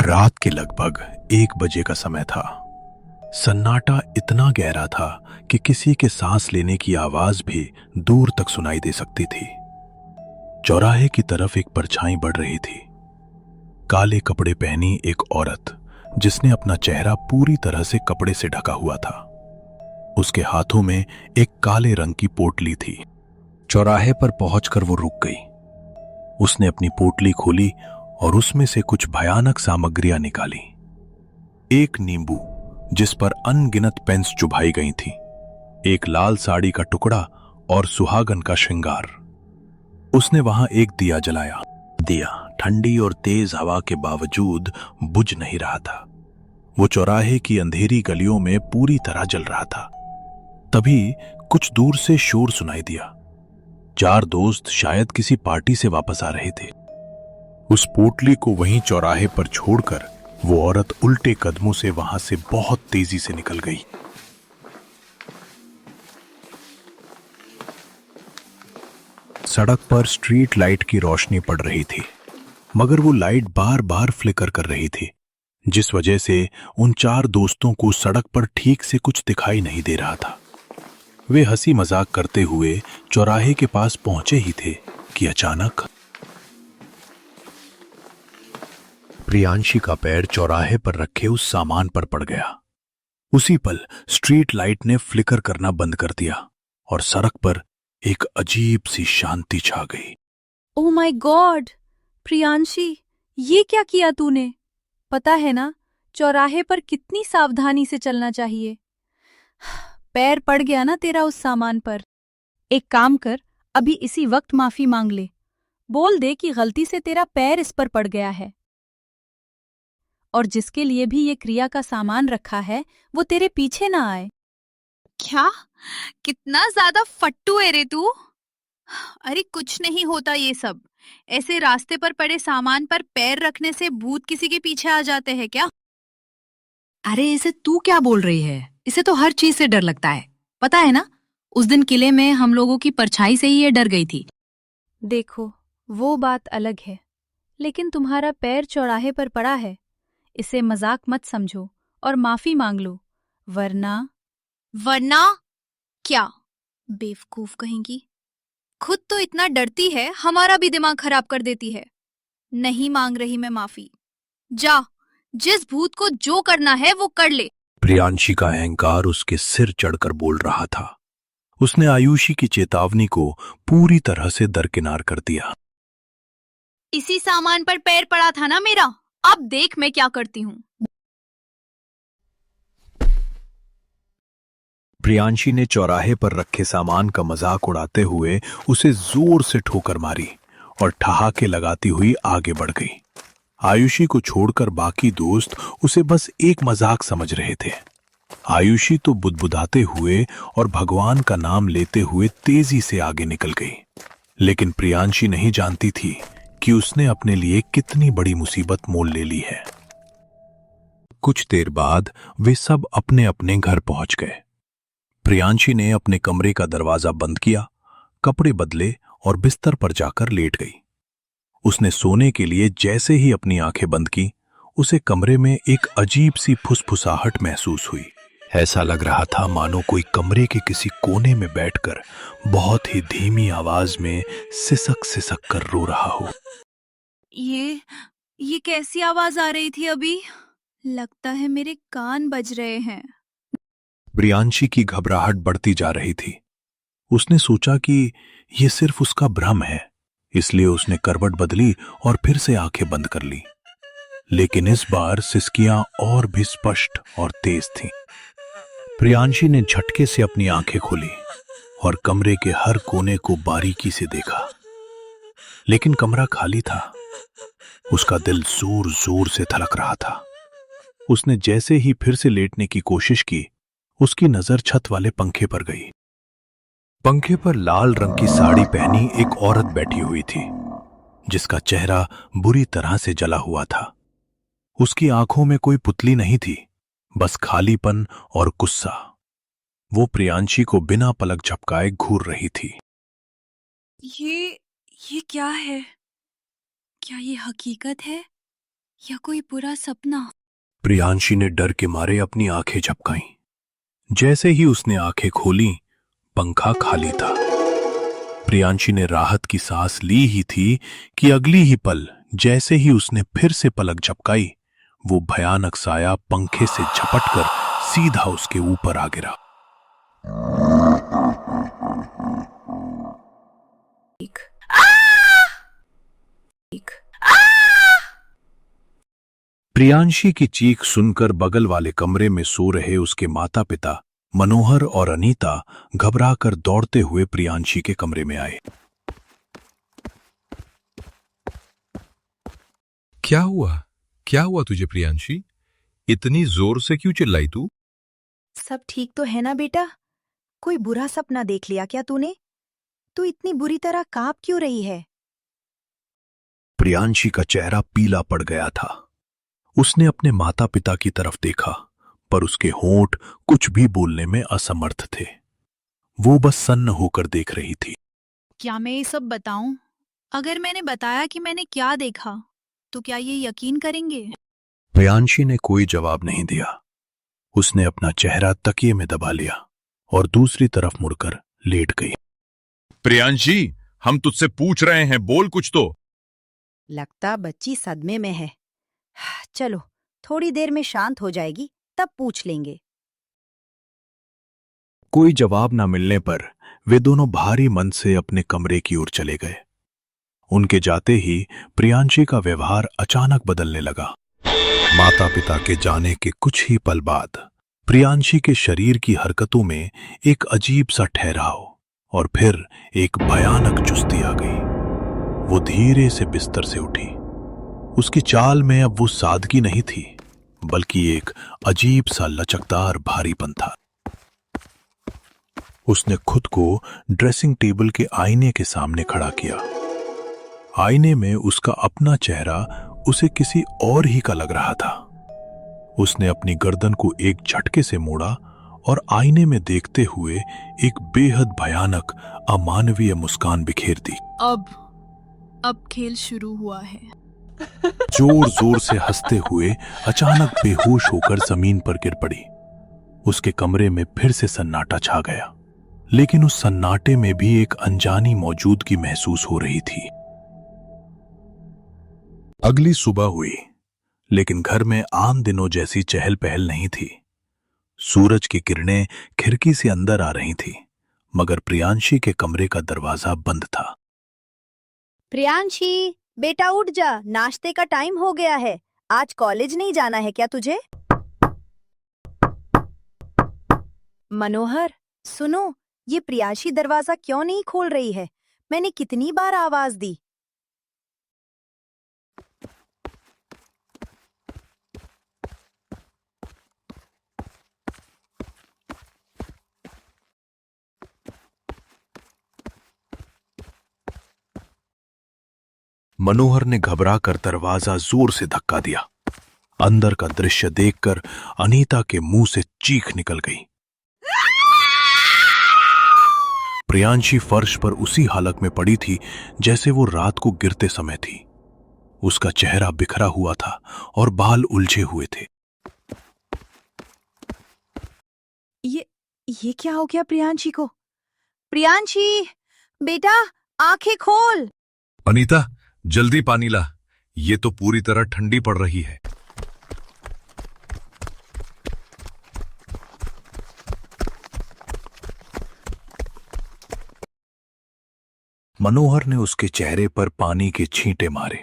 रात के लगभग 1 बजे का समय था। सन्नाटा इतना गहरा था कि किसी के सांस लेने की आवाज भी दूर तक सुनाई दे सकती थी। चौराहे की तरफ एक परछाई बढ़ रही थी। काले कपड़े पहनी एक औरत, जिसने अपना चेहरा पूरी तरह से कपड़े से ढका हुआ था। उसके हाथों में एक काले रंग की पोटली थी। चौराहे पर पहुंचकर वो रुक गई। उसने अपनी पोटली खोली और उसमें से कुछ भयानक सामग्रियां निकाली। एक नींबू जिस पर अनगिनत पेंस चुभाई गई थी, एक लाल साड़ी का टुकड़ा और सुहागन का श्रृंगार। उसने वहां एक दिया जलाया। दिया ठंडी और तेज हवा के बावजूद बुझ नहीं रहा था। वो चौराहे की अंधेरी गलियों में पूरी तरह जल रहा था। तभी कुछ दूर से शोर सुनाई दिया। 4 दोस्त शायद किसी पार्टी से वापस आ रहे थे। उस पोटली को वहीं चौराहे पर छोड़कर वो औरत उल्टे कदमों से वहां से बहुत तेजी से निकल गई। सड़क पर स्ट्रीट लाइट की रोशनी पड़ रही थी, मगर वो लाइट बार बार फ्लिकर कर रही थी, जिस वजह से उन 4 दोस्तों को सड़क पर ठीक से कुछ दिखाई नहीं दे रहा था। वे हंसी मजाक करते हुए चौराहे के पास पहुंचे ही थे कि अचानक प्रियांशी का पैर चौराहे पर रखे उस सामान पर पड़ गया। उसी पल स्ट्रीट लाइट ने फ्लिकर करना बंद कर दिया और सड़क पर एक अजीब सी शांति छा गई। ओह माय गॉड, प्रियांशी, ये क्या किया तूने? पता है ना, चौराहे पर कितनी सावधानी से चलना चाहिए। पैर पड़ गया ना तेरा उस सामान पर। एक काम कर, अभी इसी वक्त माफी मांग ले। बोल दे कि गलती से तेरा पैर इस पर पड़ गया है, और जिसके लिए भी ये क्रिया का सामान रखा है वो तेरे पीछे ना आए। क्या? कितना ज्यादा फट्टू है रे तू। अरे कुछ नहीं होता ये सब। ऐसे रास्ते पर पड़े सामान पर पैर रखने से भूत किसी के पीछे आ जाते हैं क्या? अरे इसे तू क्या बोल रही है? इसे तो हर चीज से डर लगता है। पता है ना, उस दिन किले में हम लोगों की परछाई से ही ये डर गई थी। देखो, वो बात अलग है, लेकिन तुम्हारा पैर चौराहे पर पड़ा है। इसे मजाक मत समझो और माफी मांग लो, वरना क्या? बेवकूफ कहेंगी। खुद तो इतना डरती है, हमारा भी दिमाग खराब कर देती है। नहीं मांग रही मैं माफी। जा, जिस भूत को जो करना है वो कर ले। प्रियांशी का अहंकार उसके सिर चढ़कर बोल रहा था। उसने आयुषी की चेतावनी को पूरी तरह से दरकिनार कर दिया। इसी सामान पर पैर पड़ा था ना मेरा, अब देख मैं क्या करती हूँ। प्रियांशी ने चौराहे पर रखे सामान का मजाक उड़ाते हुए उसे जोर से ठोकर मारी और ठहाके लगाती हुई आगे बढ़ गई। आयुषी को छोड़कर बाकी दोस्त उसे बस एक मजाक समझ रहे थे। आयुषी तो बुदबुदाते हुए और भगवान का नाम लेते हुए तेजी से आगे निकल गई, लेकिन प्रियांशी नहीं जानती थी कि उसने अपने लिए कितनी बड़ी मुसीबत मोल ले ली है। कुछ देर बाद वे सब अपने अपने घर पहुंच गए। प्रियांशी ने अपने कमरे का दरवाजा बंद किया, कपड़े बदले और बिस्तर पर जाकर लेट गई। उसने सोने के लिए जैसे ही अपनी आंखें बंद की, उसे कमरे में एक अजीब सी फुसफुसाहट महसूस हुई। ऐसा लग रहा था मानो कोई कमरे के किसी कोने में बैठकर बहुत ही धीमी आवाज में सिसक सिसक कर रो रहा हो। ये कैसी आवाज आ रही थी अभी? लगता है मेरे कान बज रहे हैं। प्रियांशी की घबराहट बढ़ती जा रही थी। उसने सोचा कि यह सिर्फ उसका भ्रम है, इसलिए उसने करवट बदली और फिर से आंखें बंद कर ली। लेकिन इस बार सिसकियां और भी स्पष्ट और तेज थीं। प्रियांशी ने झटके से अपनी आंखें खोली और कमरे के हर कोने को बारीकी से देखा, लेकिन कमरा खाली था। उसका दिल जोर जोर से धड़क रहा था। उसने जैसे ही फिर से लेटने की कोशिश की, उसकी नजर छत वाले पंखे पर गई। पंखे पर लाल रंग की साड़ी पहनी एक औरत बैठी हुई थी, जिसका चेहरा बुरी तरह से जला हुआ था। उसकी आंखों में कोई पुतली नहीं थी, बस खालीपन और गुस्सा। वो प्रियांशी को बिना पलक झपकाए घूर रही थी। ये क्या है? क्या ये हकीकत है या कोई बुरा सपना? प्रियांशी ने डर के मारे अपनी आंखें झपकाईं। जैसे ही उसने आंखें खोली, पंखा खाली था। प्रियांशी ने राहत की सांस ली ही थी कि अगली ही पल जैसे ही उसने फिर से पलक झपकाई, वो भयानक साया पंखे से झपटकर सीधा उसके ऊपर आ गिरा। प्रियांशी की चीख सुनकर बगल वाले कमरे में सो रहे उसके माता पिता मनोहर और अनीता घबराकर दौड़ते हुए प्रियांशी के कमरे में आए। क्या हुआ? क्या हुआ तुझे प्रियांशी? इतनी जोर से क्यों चिल्लाई तू? सब ठीक तो है ना बेटा? कोई बुरा सपना देख लिया क्या तूने? तू इतनी बुरी तरह कांप क्यों रही है? प्रियांशी का चेहरा पीला पड़ गया था। उसने अपने माता पिता की तरफ देखा, पर उसके होंठ कुछ भी बोलने में असमर्थ थे। वो बस सन्न होकर देख रही थी। क्या मैं ये सब बताऊं? अगर मैंने बताया कि मैंने क्या देखा, तो क्या ये यकीन करेंगे? प्रियांशी ने कोई जवाब नहीं दिया। उसने अपना चेहरा तकिए में दबा लिया और दूसरी तरफ मुड़कर लेट गई। प्रियांशी, हम तुझसे पूछ रहे हैं, बोल कुछ तो। लगता बच्ची सदमे में है। चलो, थोड़ी देर में शांत हो जाएगी, तब पूछ लेंगे। कोई जवाब न मिलने पर वे दोनों भारी मन से अपने कमरे की ओर चले गए। उनके जाते ही प्रियांशी का व्यवहार अचानक बदलने लगा। माता पिता के जाने के कुछ ही पल बाद प्रियांशी के शरीर की हरकतों में एक अजीब सा ठहराव और फिर एक भयानक चुस्ती आ गई। वो धीरे से बिस्तर से उठी। उसकी चाल में अब वो सादगी नहीं थी, बल्कि एक अजीब सा लचकदार भारीपन था। उसने खुद को ड्रेसिंग टेबल के आईने के सामने खड़ा किया। आईने में उसका अपना चेहरा उसे किसी और ही का लग रहा था। उसने अपनी गर्दन को एक झटके से मोड़ा और आईने में देखते हुए एक बेहद भयानक अमानवीय मुस्कान बिखेर दी। अब खेल शुरू हुआ है। जोर जोर से हंसते हुए अचानक बेहोश होकर जमीन पर गिर पड़ी। उसके कमरे में फिर से सन्नाटा छा गया, लेकिन उस सन्नाटे में भी एक अनजानी मौजूदगी महसूस हो रही थी। अगली सुबह हुई, लेकिन घर में आम दिनों जैसी चहल पहल नहीं थी। सूरज की किरणें खिड़की से अंदर आ रही थी, मगर प्रियांशी के कमरे का दरवाजा बंद था। प्रियांशी, बेटा उठ जा, नाश्ते का टाइम हो गया है। आज कॉलेज नहीं जाना है क्या तुझे? मनोहर, सुनो, ये प्रियांशी दरवाजा क्यों नहीं खोल रही है? मैंने कितनी बार आवाज दी। मनोहर ने घबराकर दरवाजा जोर से धक्का दिया। अंदर का दृश्य देखकर अनीता के मुंह से चीख निकल गई। प्रियांशी फर्श पर उसी हालत में पड़ी थी जैसे वो रात को गिरते समय थी। उसका चेहरा बिखरा हुआ था और बाल उलझे हुए थे। ये क्या हो गया प्रियांशी को? प्रियांशी, बेटा आंखें खोल। अनीता, जल्दी पानी ला, ये तो पूरी तरह ठंडी पड़ रही है। मनोहर ने उसके चेहरे पर पानी के छींटे मारे।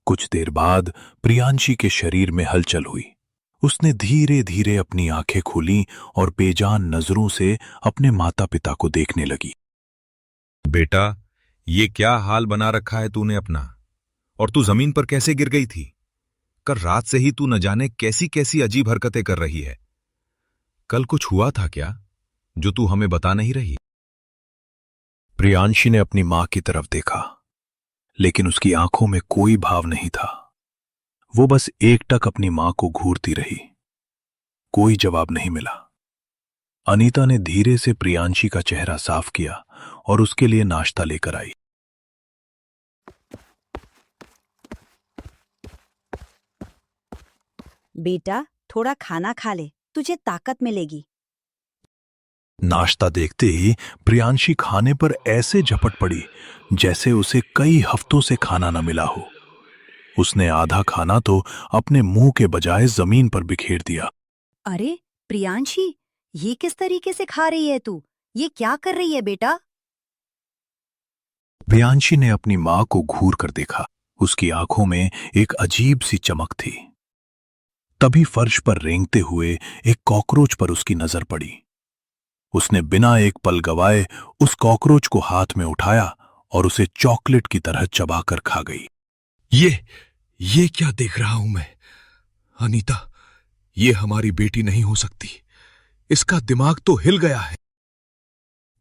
कुछ देर बाद प्रियांशी के शरीर में हलचल हुई। उसने धीरे धीरे अपनी आंखें खोली और बेजान नजरों से अपने माता पिता को देखने लगी। बेटा, ये क्या हाल बना रखा है तूने अपना? और तू जमीन पर कैसे गिर गई थी? कल रात से ही तू न जाने कैसी कैसी अजीब हरकतें कर रही है। कल कुछ हुआ था क्या जो तू हमें बता नहीं रही? प्रियांशी ने अपनी मां की तरफ देखा, लेकिन उसकी आंखों में कोई भाव नहीं था। वो बस एकटक अपनी मां को घूरती रही। कोई जवाब नहीं मिला। अनीता ने धीरे से प्रियांशी का चेहरा साफ किया और उसके लिए नाश्ता लेकर आई। बेटा थोड़ा खाना खा ले, तुझे ताकत मिलेगी। नाश्ता देखते ही प्रियांशी खाने पर ऐसे झपट पड़ी जैसे उसे कई हफ्तों से खाना न मिला हो। उसने आधा खाना तो अपने मुंह के बजाय जमीन पर बिखेर दिया। अरे प्रियांशी, ये किस तरीके से खा रही है तू? ये क्या कर रही है बेटा? प्रियांशी ने अपनी मां को घूर कर देखा। उसकी आंखों में एक अजीब सी चमक थी। तभी फर्श पर रेंगते हुए एक कॉकरोच पर उसकी नजर पड़ी। उसने बिना एक पल गवाए उस कॉकरोच को हाथ में उठाया और उसे चॉकलेट की तरह चबाकर खा गई। ये क्या देख रहा हूं मैं? अनीता, ये हमारी बेटी नहीं हो सकती। इसका दिमाग तो हिल गया है।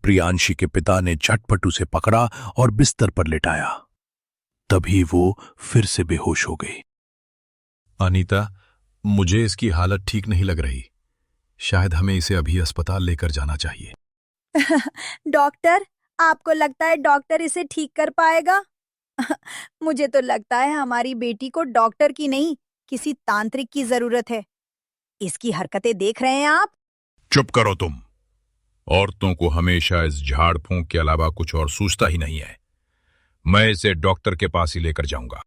प्रियांशी के पिता ने झटपट उसे पकड़ा और बिस्तर पर लिटाया। तभी वो फिर से बेहोश हो गई। अनीता, मुझे इसकी हालत ठीक नहीं लग रही। शायद हमें इसे अभी अस्पताल लेकर जाना चाहिए। डॉक्टर, आपको लगता है डॉक्टर इसे ठीक कर पाएगा? मुझे तो लगता है हमारी बेटी को डॉक्टर की नहीं, किसी तांत्रिक की जरूरत है। इसकी हरकतें देख रहे हैं आप? चुप करो तुम। औरतों को हमेशा इस झाड़ फूंक के अलावा कुछ और सूझता ही नहीं है। मैं इसे डॉक्टर के पास ही लेकर जाऊंगा।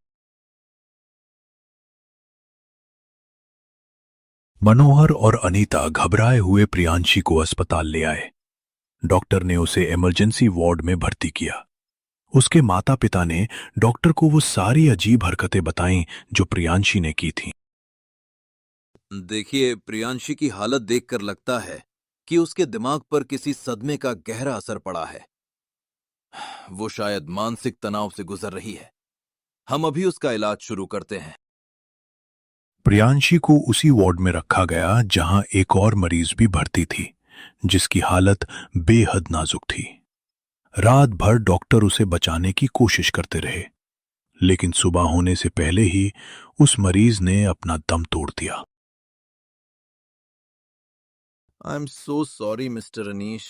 मनोहर और अनीता घबराए हुए प्रियांशी को अस्पताल ले आए। डॉक्टर ने उसे इमरजेंसी वार्ड में भर्ती किया। उसके माता पिता ने डॉक्टर को वो सारी अजीब हरकतें बताईं जो प्रियांशी ने की थीं। देखिए, प्रियांशी की हालत देखकर लगता है कि उसके दिमाग पर किसी सदमे का गहरा असर पड़ा है। वो शायद मानसिक तनाव से गुजर रही है। हम अभी उसका इलाज शुरू करते हैं। प्रियांशी को उसी वार्ड में रखा गया जहां एक और मरीज भी भर्ती थी, जिसकी हालत बेहद नाजुक थी। रात भर डॉक्टर उसे बचाने की कोशिश करते रहे, लेकिन सुबह होने से पहले ही उस मरीज ने अपना दम तोड़ दिया। I am so sorry mister Anish.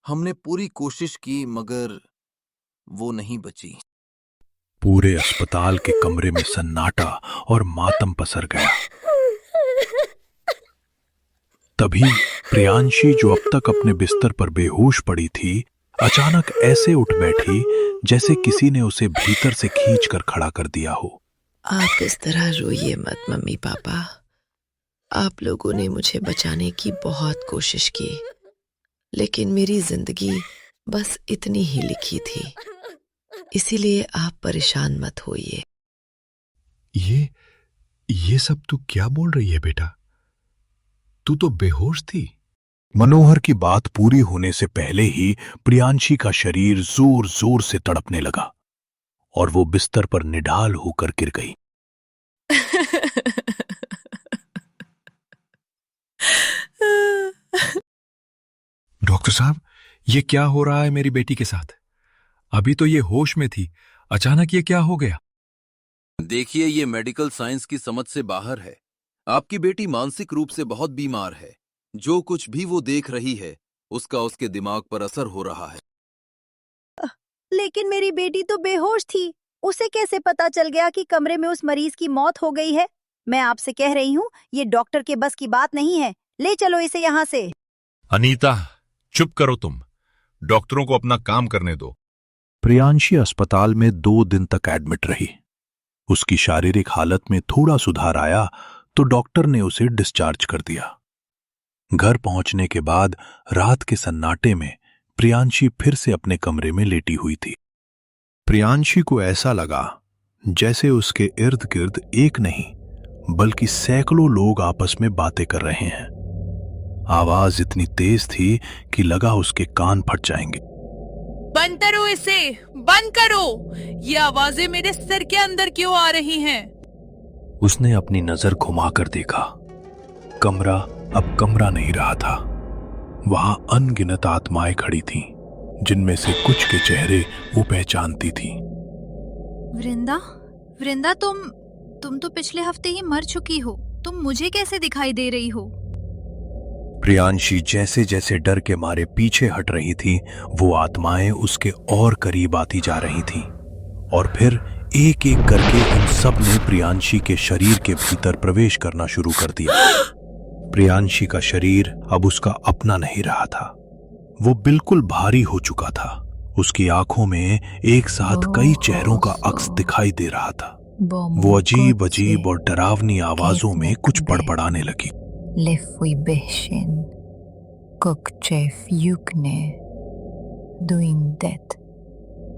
हमने पूरी कोशिश की मगर वो नहीं बची। पूरे अस्पताल के कमरे में सन्नाटा और मातम पसर गया। तभी प्रियांशी, जो अब तक अपने बिस्तर पर बेहोश पड़ी थी, अचानक ऐसे उठ बैठी जैसे किसी ने उसे भीतर से खींचकर खड़ा कर दिया हो। आप इस तरह रोइए मत मम्मी पापा। आप लोगों ने मुझे बचाने की बहुत कोशिश की, लेकिन मेरी जिंदगी बस इतनी ही लिखी थी। इसीलिए आप परेशान मत होइए। ये सब तू क्या बोल रही है बेटा? तू तो बेहोश थी। मनोहर की बात पूरी होने से पहले ही प्रियांशी का शरीर जोर जोर से तड़पने लगा और वो बिस्तर पर निढाल होकर गिर गई। डॉक्टर साहब, ये क्या हो रहा है मेरी बेटी के साथ? अभी तो ये होश में थी, अचानक ये क्या हो गया? देखिए, ये मेडिकल साइंस की समझ से बाहर है। आपकी बेटी मानसिक रूप से बहुत बीमार है। जो कुछ भी वो देख रही है उसका उसके दिमाग पर असर हो रहा है। लेकिन मेरी बेटी तो बेहोश थी। उसे कैसे पता चल गया कि कमरे में उस मरीज की मौत हो गई है? मैं आपसे कह रही हूँ, ये डॉक्टर के बस की बात नहीं है। ले चलो इसे यहाँ से। अनीता, चुप करो तुम। डॉक्टरों को अपना काम करने दो। प्रियांशी अस्पताल में 2 दिन तक एडमिट रही। उसकी शारीरिक हालत में थोड़ा सुधार आया तो डॉक्टर ने उसे डिस्चार्ज कर दिया। घर पहुंचने के बाद रात के सन्नाटे में प्रियांशी फिर से अपने कमरे में लेटी हुई थी। प्रियांशी को ऐसा लगा जैसे उसके इर्द गिर्द एक नहीं बल्कि सैकड़ों लोग आपस में बातें कर रहे हैं। आवाज इतनी तेज थी कि लगा उसके कान फट जाएंगे। बंद करो इसे, बंद करो। ये आवाजें मेरे सिर के अंदर क्यों आ रही हैं? उसने अपनी नजर घुमाकर देखा। कमरा अब कमरा नहीं रहा था। वहां अनगिनत आत्माएं खड़ी थीं, जिनमें से कुछ के चेहरे वो पहचानती थी। वृंदा, वृंदा, तुम तो पिछले हफ्ते ही मर चुकी हो। तुम मुझे कैसे दिखाई दे रही हो? प्रियांशी जैसे जैसे डर के मारे पीछे हट रही थी, वो आत्माएं उसके और करीब आती जा रही थीं और फिर एक एक करके उन सब ने प्रियांशी के शरीर के भीतर प्रवेश करना शुरू कर दिया। प्रियांशी का शरीर अब उसका अपना नहीं रहा था। वो बिल्कुल भारी हो चुका था। उसकी आंखों में एक साथ कई चेहरों का अक्स दिखाई दे रहा था। वो अजीब अजीब और डरावनी आवाजों में कुछ बड़बड़ाने लगी।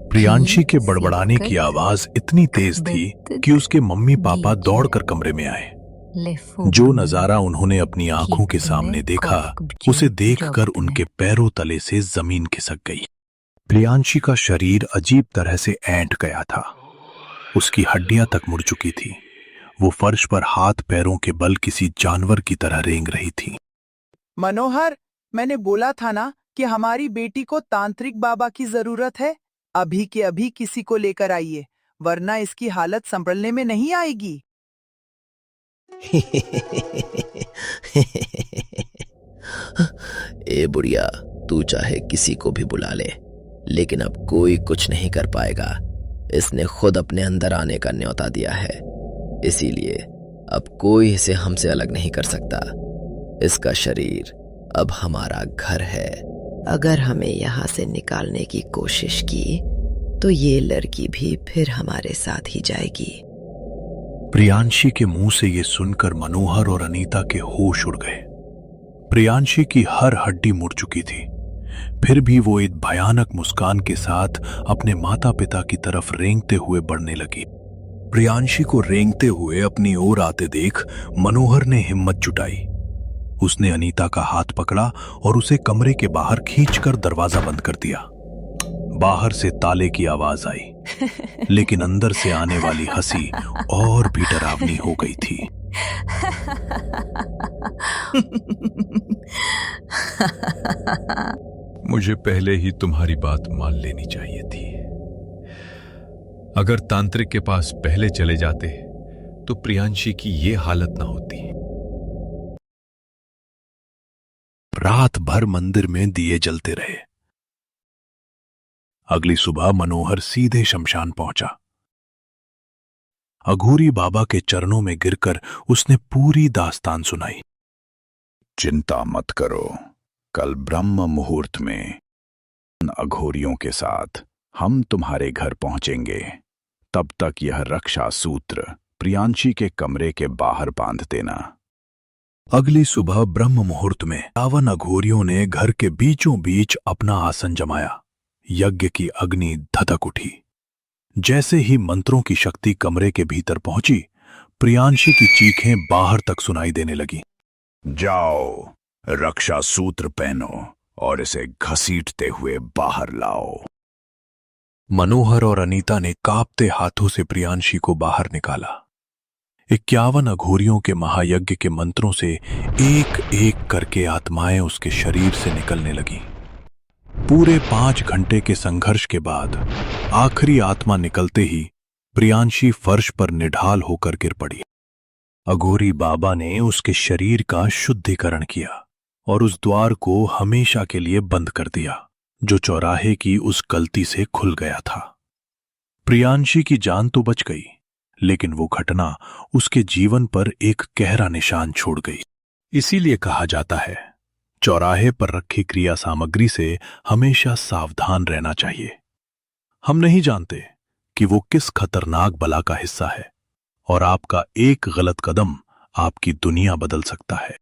प्रियांशी के बड़बड़ाने की आवाज इतनी तेज थी कि उसके मम्मी पापा दौड़कर कमरे में आए। जो नजारा उन्होंने अपनी आंखों के सामने देखा, उसे देखकर उनके पैरों तले से जमीन खिसक गई। प्रियांशी का शरीर अजीब तरह से ऐंठ गया था। उसकी हड्डियां तक मुड़ चुकी थी। वो फर्श पर हाथ पैरों के बल किसी जानवर की तरह रेंग रही थी। मनोहर, मैंने बोला था ना कि हमारी बेटी को तांत्रिक बाबा की जरूरत है। अभी के अभी किसी को लेकर आइए, वरना इसकी हालत संभलने में नहीं आएगी। ए बुढ़िया, तू चाहे किसी को भी बुला ले, लेकिन अब कोई कुछ नहीं कर पाएगा। इसने खुद अपने अंदर आने का न्योता दिया है, इसीलिए अब कोई इसे हमसे अलग नहीं कर सकता। इसका शरीर अब हमारा घर है। अगर हमें यहाँ से निकालने की कोशिश की तो ये लड़की भी फिर हमारे साथ ही जाएगी। प्रियांशी के मुंह से ये सुनकर मनोहर और अनीता के होश उड़ गए। प्रियांशी की हर हड्डी मुड़ चुकी थी, फिर भी वो एक भयानक मुस्कान के साथ अपने माता पिता की तरफ रेंगते हुए बढ़ने लगी। प्रियांशी को रेंगते हुए अपनी ओर आते देख मनोहर ने हिम्मत जुटाई। उसने अनीता का हाथ पकड़ा और उसे कमरे के बाहर खींचकर दरवाजा बंद कर दिया। बाहर से ताले की आवाज आई, लेकिन अंदर से आने वाली हंसी और भी डरावनी हो गई थी। मुझे पहले ही तुम्हारी बात मान लेनी चाहिए थी। अगर तांत्रिक के पास पहले चले जाते तो प्रियांशी की ये हालत ना होती। रात भर मंदिर में दिए जलते रहे। अगली सुबह मनोहर सीधे शमशान पहुंचा। अघोरी बाबा के चरणों में गिरकर उसने पूरी दास्तान सुनाई। चिंता मत करो, कल ब्रह्म मुहूर्त में अघोरियों के साथ हम तुम्हारे घर पहुंचेंगे। तब तक यह रक्षा सूत्र प्रियांशी के कमरे के बाहर बांध देना। अगली सुबह ब्रह्म मुहूर्त में 52 अघोरियों ने घर के बीचों बीच अपना आसन जमाया। यज्ञ की अग्नि धधक उठी। जैसे ही मंत्रों की शक्ति कमरे के भीतर पहुंची, प्रियांशी की चीखें बाहर तक सुनाई देने लगी। जाओ, रक्षा सूत्र पहनो और इसे घसीटते हुए बाहर लाओ। मनोहर और अनीता ने कांपते हाथों से प्रियांशी को बाहर निकाला। 51 अघोरियों के महायज्ञ के मंत्रों से एक एक करके आत्माएं उसके शरीर से निकलने लगी। पूरे 5 घंटे के संघर्ष के बाद आखिरी आत्मा निकलते ही प्रियांशी फर्श पर निढाल होकर गिर पड़ी। अघोरी बाबा ने उसके शरीर का शुद्धिकरण किया और उस द्वार को हमेशा के लिए बंद कर दिया जो चौराहे की उस गलती से खुल गया था। प्रियांशी की जान तो बच गई, लेकिन वो घटना उसके जीवन पर एक गहरा निशान छोड़ गई। इसीलिए कहा जाता है, चौराहे पर रखी क्रिया सामग्री से हमेशा सावधान रहना चाहिए। हम नहीं जानते कि वो किस खतरनाक बला का हिस्सा है और आपका एक गलत कदम आपकी दुनिया बदल सकता है।